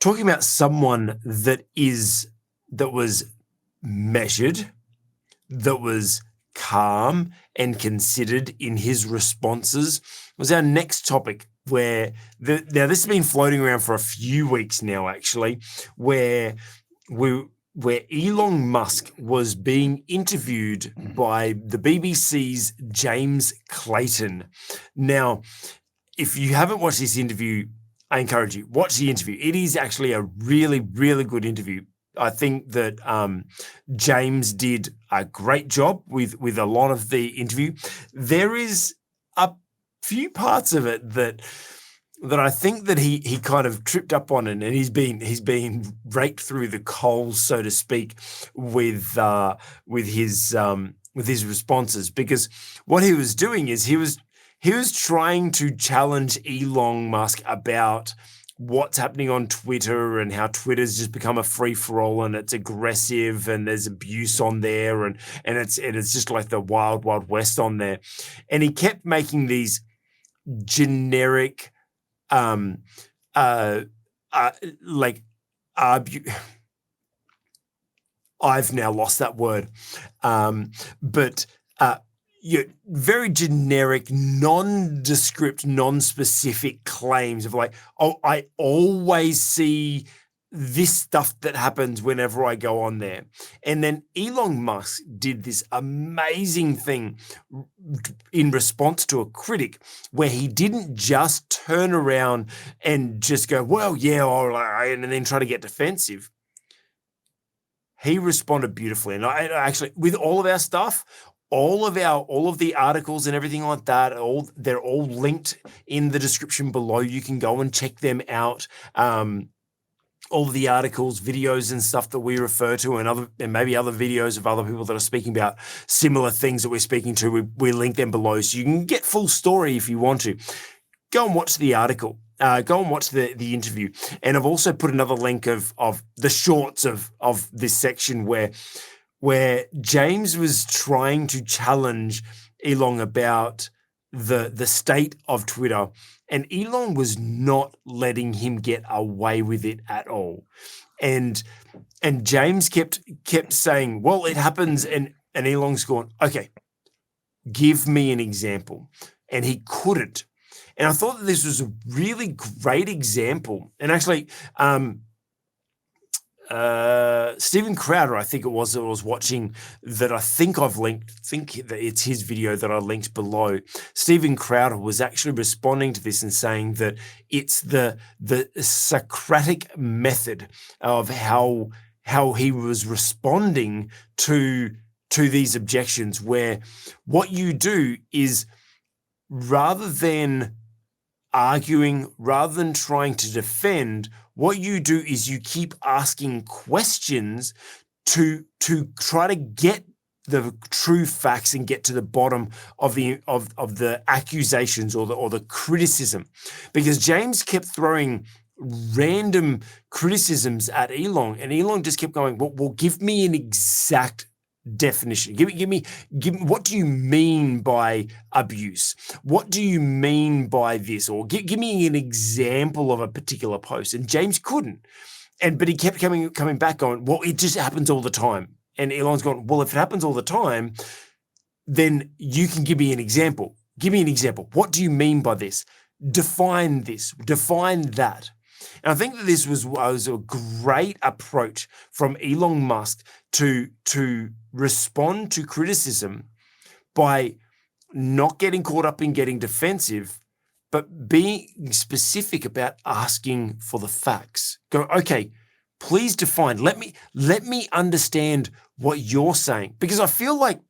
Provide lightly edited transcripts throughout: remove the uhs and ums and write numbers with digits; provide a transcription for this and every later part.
talking about someone that was measured, that was calm and considered in his responses, was our next topic, where now this has been floating around for a few weeks now, actually, where Elon Musk was being interviewed by the BBC's James Clayton. Now, if you haven't watched this interview, I encourage you, watch the interview. It is actually a really, really good interview. I think that James did a great job with a lot of the interview. There is a few parts of it that I think that he kind of tripped up on, and he's been raked through the coals, so to speak, with his responses, because what he was doing is he was trying to challenge Elon Musk about what's happening on Twitter and how Twitter's just become a free-for-all and it's aggressive and there's abuse on there and it's just like the wild, wild west on there. And he kept making these generic I've now lost that word. Very generic, nondescript, non-specific claims of like, oh, I always see this stuff that happens whenever I go on there. And then Elon Musk did this amazing thing in response to a critic, where he didn't just turn around and just go, well, yeah, all right, and then try to get defensive. He responded beautifully. And I actually, with all of our stuff, all of the articles and everything like that, they're all linked in the description below. You can go and check them out. All of the articles, videos and stuff that we refer to, and maybe other videos of other people that are speaking about similar things that we're speaking to, we link them below, so you can get full story if you want to. Go and watch the article. Go and watch the interview. And I've also put another link of the shorts of this section where James was trying to challenge Elon about the state of Twitter, and Elon was not letting him get away with it at all. And James kept saying, well, it happens, and Elon's gone, okay, give me an example. And he couldn't. And I thought that this was a really great example. And actually, Steven Crowder, I think it was, that I was watching, that I think I've linked, think that it's his video that I linked below. Steven Crowder was actually responding to this and saying that it's the Socratic method of how he was responding to these objections, where what you do is, rather than arguing, rather than trying to defend, what you do is you keep asking questions to try to get the true facts and get to the bottom of the accusations or the criticism. Because James kept throwing random criticisms at Elon, and Elon just kept going, well, give me an exact definition. Give me, what do you mean by abuse? What do you mean by this? Or give me an example of a particular post. And James couldn't. But he kept coming back going, well, it just happens all the time. And Elon's gone, well, if it happens all the time, then you can give me an example. Give me an example. What do you mean by this? Define this. Define that. And I think that this was a great approach from Elon Musk to respond to criticism by not getting caught up in getting defensive, but being specific about asking for the facts. Go, okay, please define. Let me understand what you're saying, because I feel like,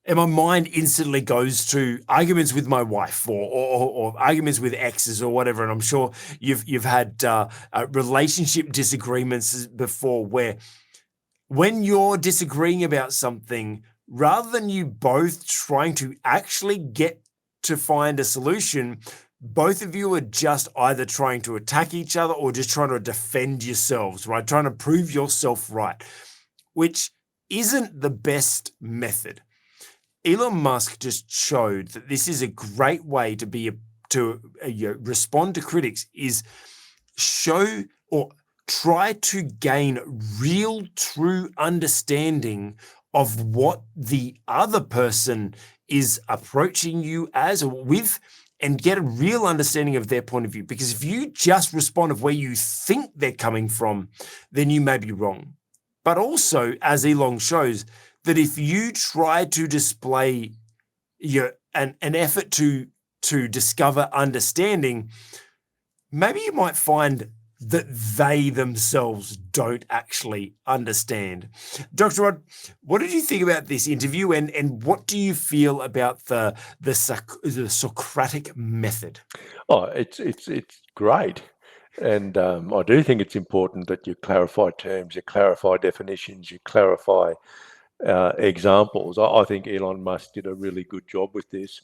and my mind instantly goes to arguments with my wife or arguments with exes or whatever. And I'm sure you've had relationship disagreements before, where when you're disagreeing about something, rather than you both trying to actually get to find a solution, both of you are just either trying to attack each other or just trying to defend yourselves, right? Trying to prove yourself right, which isn't the best method. Elon Musk just showed that this is a great way to respond to critics, is show or try to gain real, true understanding of what the other person is approaching you as or with, and get a real understanding of their point of view. Because if you just respond of where you think they're coming from, then you may be wrong. But also, as Elon shows, that if you try to display an effort to discover understanding, maybe you might find that they themselves don't actually understand. Dr. Rod, what did you think about this interview, and what do you feel about the Socratic method? Oh, it's great. And I do think it's important that you clarify terms, you clarify definitions, you clarify examples. I think Elon Musk did a really good job with this.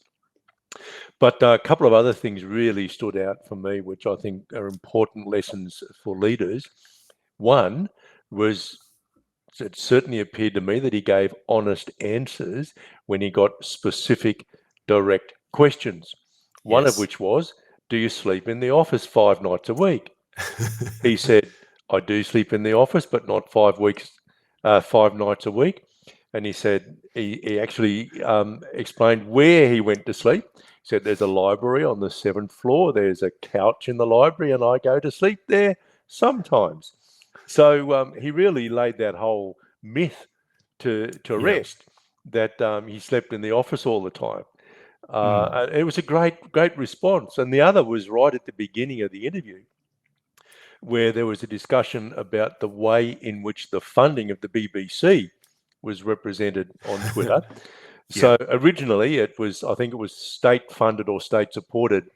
But a couple of other things really stood out for me, which I think are important lessons for leaders. One was, it certainly appeared to me that he gave honest answers when he got specific, direct questions. One of Yes. which was, do you sleep in the office 5 nights a week? He said, I do sleep in the office, but not 5 nights a week. And he said he actually explained where he went to sleep. He said there's a library on the 7th floor. There's a couch in the library, and I go to sleep there sometimes. So he really laid that whole myth to rest, that he slept in the office all the time. And it was a great response. And the other was right at the beginning of the interview, where there was a discussion about the way in which the funding of the BBC was represented on Twitter. So originally I think it was state funded or state supported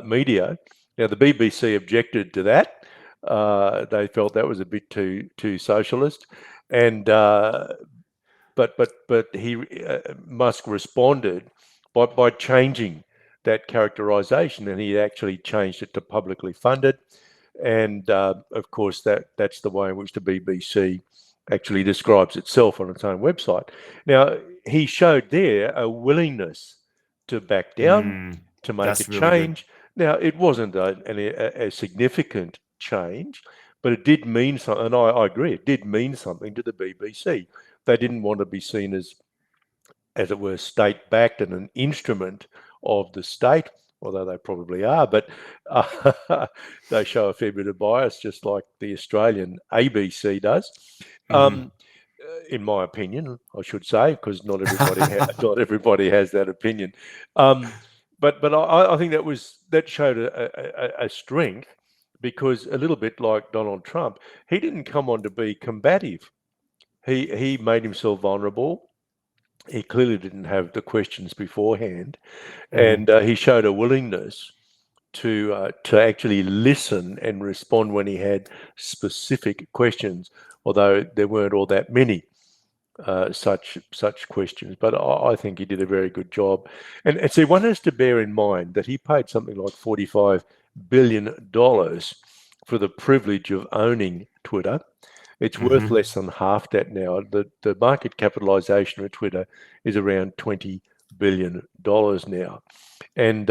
media. Now the BBC objected to that. They felt that was a bit too socialist, and but Musk responded by changing that characterization, and he actually changed it to publicly funded. And of course, that's the way in which the BBC actually describes itself on its own website. Now, he showed there a willingness to back down, to make a change. Now, it wasn't a significant change, but it did mean something. And I agree, it did mean something to the BBC. They didn't want to be seen as it were, state-backed and an instrument of the state, although they probably are, but they show a fair bit of bias, just like the Australian ABC does. In my opinion, I should say, because not everybody has that opinion. But I think that showed a strength, because a little bit like Donald Trump, he didn't come on to be combative. He made himself vulnerable. He clearly didn't have the questions beforehand, and he showed a willingness to actually listen and respond when he had specific questions, although there weren't all that many such questions. But I think he did a very good job. And see, one has to bear in mind that he paid something like $45 billion for the privilege of owning Twitter. It's worth less than half that now. The market capitalization of Twitter is around $20 billion now. And,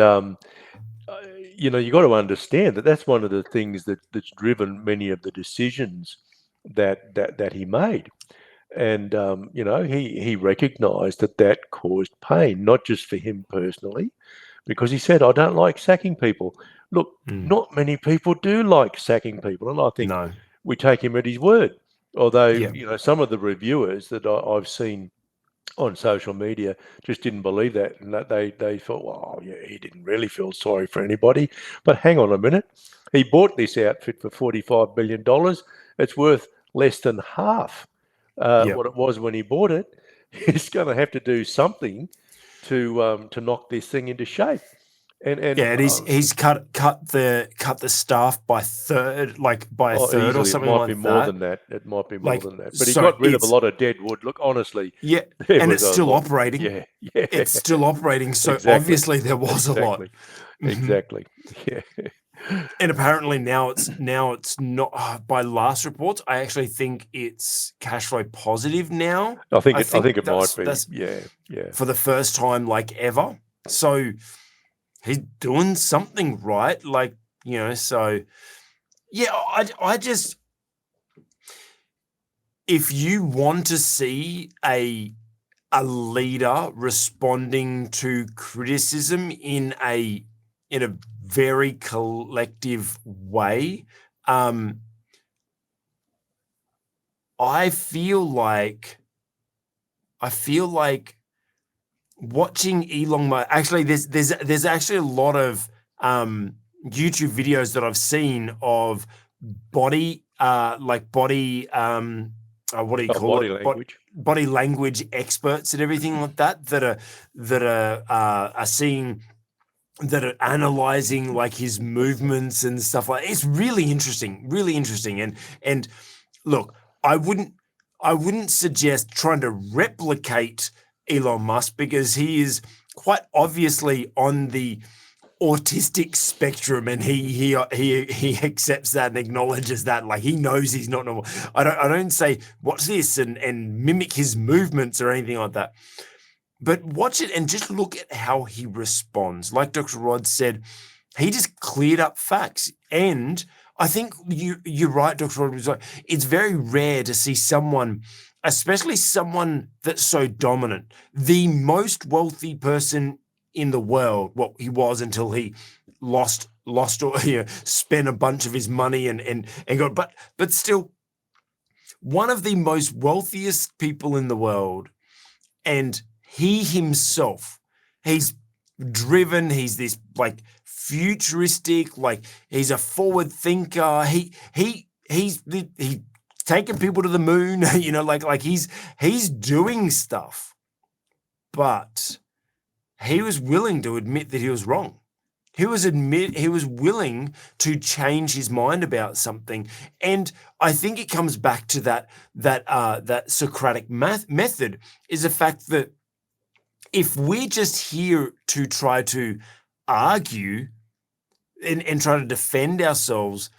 you got to understand that that's one of the things that's driven many of the decisions that he made. And, he recognized that caused pain, not just for him personally, because he said, I don't like sacking people. Look, not many people do like sacking people. And I think we take him at his word. Although, some of the reviewers that I've seen on social media just didn't believe that, and that they thought, well, yeah, he didn't really feel sorry for anybody. But hang on a minute. He bought this outfit for $45 billion. It's worth less than half what it was when he bought it. He's going to have to do something to knock this thing into shape. And he's cut the staff by third, a third or something like that. It might be more than that. It might be more than that. But he so got rid of a lot of dead wood. Look, honestly, and it's still operating. Yeah, it's still operating. So obviously there was a lot. Exactly. Yeah. And apparently now it's not. By last reports, I actually think it's cash flow positive now. I think it might be. Yeah. For the first time ever. So he's doing something right, so Yeah, I just, if you want to see a leader responding to criticism in a very collective way, I feel like watching Elon Musk. Actually, there's actually a lot of YouTube videos that I've seen of body what do you call Body it? language. Body language experts and everything like that are seeing, that are analyzing like his movements and stuff like. It's really interesting. And look, I wouldn't suggest trying to replicate Elon Musk, because he is quite obviously on the autistic spectrum, and he accepts that and acknowledges that. Like, he knows he's not normal. I don't say watch this and mimic his movements or anything like that. But watch it and just look at how he responds. Like Dr. Rod said, he just cleared up facts. And I think you're right, Dr. Rod was right. It's very rare to see someone, especially someone that's so dominant, the most wealthy person in the world. Well, he was until he lost or spent a bunch of his money and got, but still one of the most wealthiest people in the world. And he himself, he's driven, he's this like futuristic, like he's a forward thinker. He's taking people to the moon, like he's doing stuff. But he was willing to admit that he was wrong. He was willing to change his mind about something. And I think it comes back to that Socratic method, is the fact that if we're just here to try to argue and try to defend ourselves,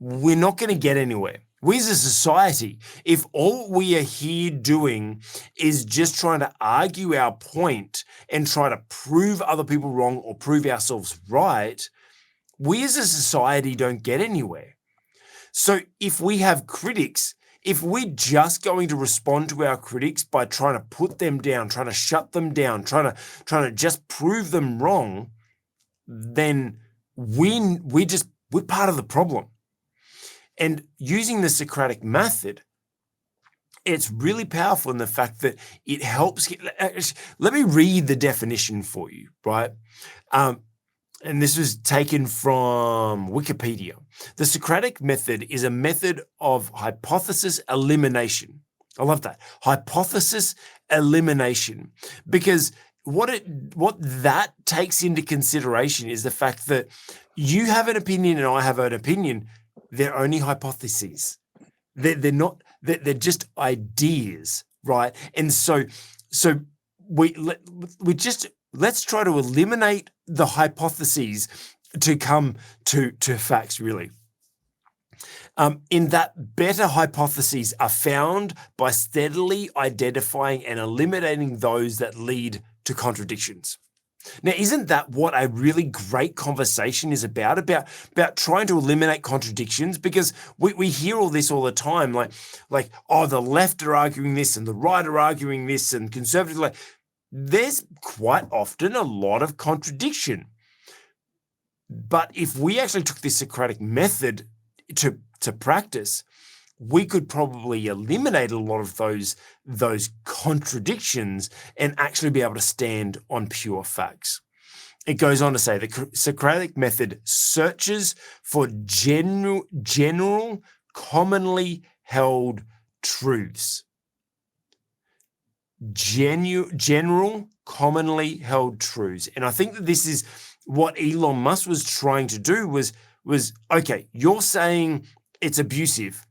we're not going to get anywhere. We as a society, if all we are here doing is just trying to argue our point and try to prove other people wrong or prove ourselves right, we as a society don't get anywhere. So if we have critics, if we're just going to respond to our critics by trying to put them down, trying to shut them down, trying to just prove them wrong, then we're part of the problem. And using the Socratic method, it's really powerful in the fact that it helps. Let me read the definition for you, right? And this was taken from Wikipedia. The Socratic method is a method of hypothesis elimination. I love that. Hypothesis elimination, because what that takes into consideration is the fact that you have an opinion and I have an opinion. They're only hypotheses. They're not. They're just ideas, right? And so let's try to eliminate the hypotheses to come to facts, really. In that, better hypotheses are found by steadily identifying and eliminating those that lead to contradictions. Now, isn't that what a really great conversation is about trying to eliminate contradictions? Because we hear all this all the time, like, oh, the left are arguing this and the right are arguing this and conservatives, like, there's quite often a lot of contradiction. But if we actually took this Socratic method to practice, we could probably eliminate a lot of those contradictions and actually be able to stand on pure facts. It goes on to say the Socratic method searches for general commonly held truths. General commonly held truths. And I think that this is what Elon Musk was trying to do was okay, you're saying it's abusive.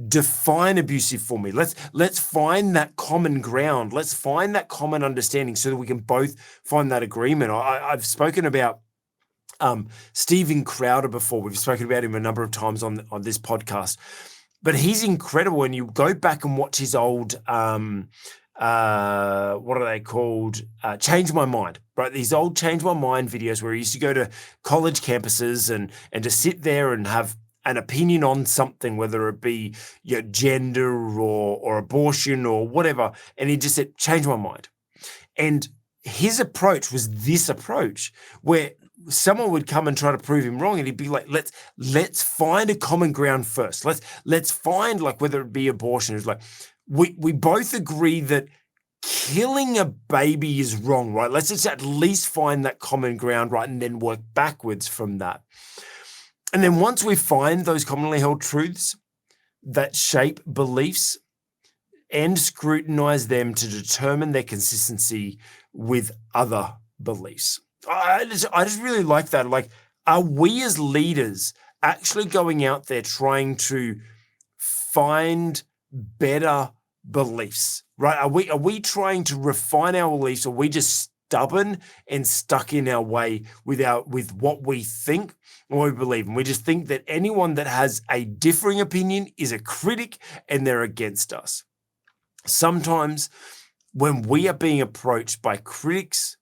Define abusive for me. Let's find that common ground. Let's find that common understanding so that we can both find that agreement. I've spoken about Steven Crowder before. We've spoken about him a number of times on this podcast, but he's incredible. And you go back and watch his old what are they called? Change My Mind, right? These old Change My Mind videos where he used to go to college campuses and to sit there and have an opinion on something, whether it be gender or abortion or whatever, and he just said, change my mind. And his approach was this approach where someone would come and try to prove him wrong, and he'd be like, let's find a common ground first. Let's find, like, whether it be abortion. It's like, we both agree that killing a baby is wrong, right? Let's just at least find that common ground, right? And then work backwards from that. And then once we find those commonly held truths that shape beliefs and scrutinize them to determine their consistency with other beliefs. I just really like that. Like, are we as leaders actually going out there trying to find better beliefs, right? Are we trying to refine our beliefs, or are we just stubborn and stuck in our way with what we think or what we believe? And we just think that anyone that has a differing opinion is a critic and they're against us. Sometimes when we are being approached by critics,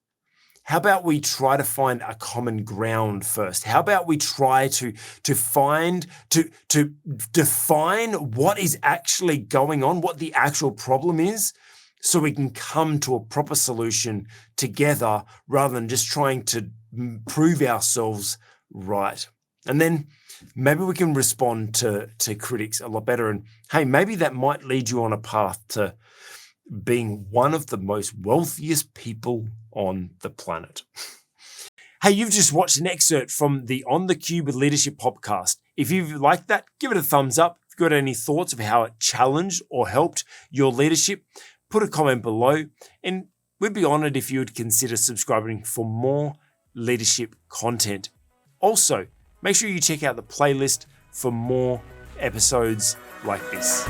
how about we try to find a common ground first? How about we try to define what is actually going on, what the actual problem is, so we can come to a proper solution together rather than just trying to prove ourselves right. And then maybe we can respond to critics a lot better. And hey, maybe that might lead you on a path to being one of the most wealthiest people on the planet. Hey, you've just watched an excerpt from the On the Cube Leadership podcast. If you've liked that, give it a thumbs up. If you've got any thoughts of how it challenged or helped your leadership, put a comment below, and we'd be honored if you would consider subscribing for more leadership content. Also, make sure you check out the playlist for more episodes like this.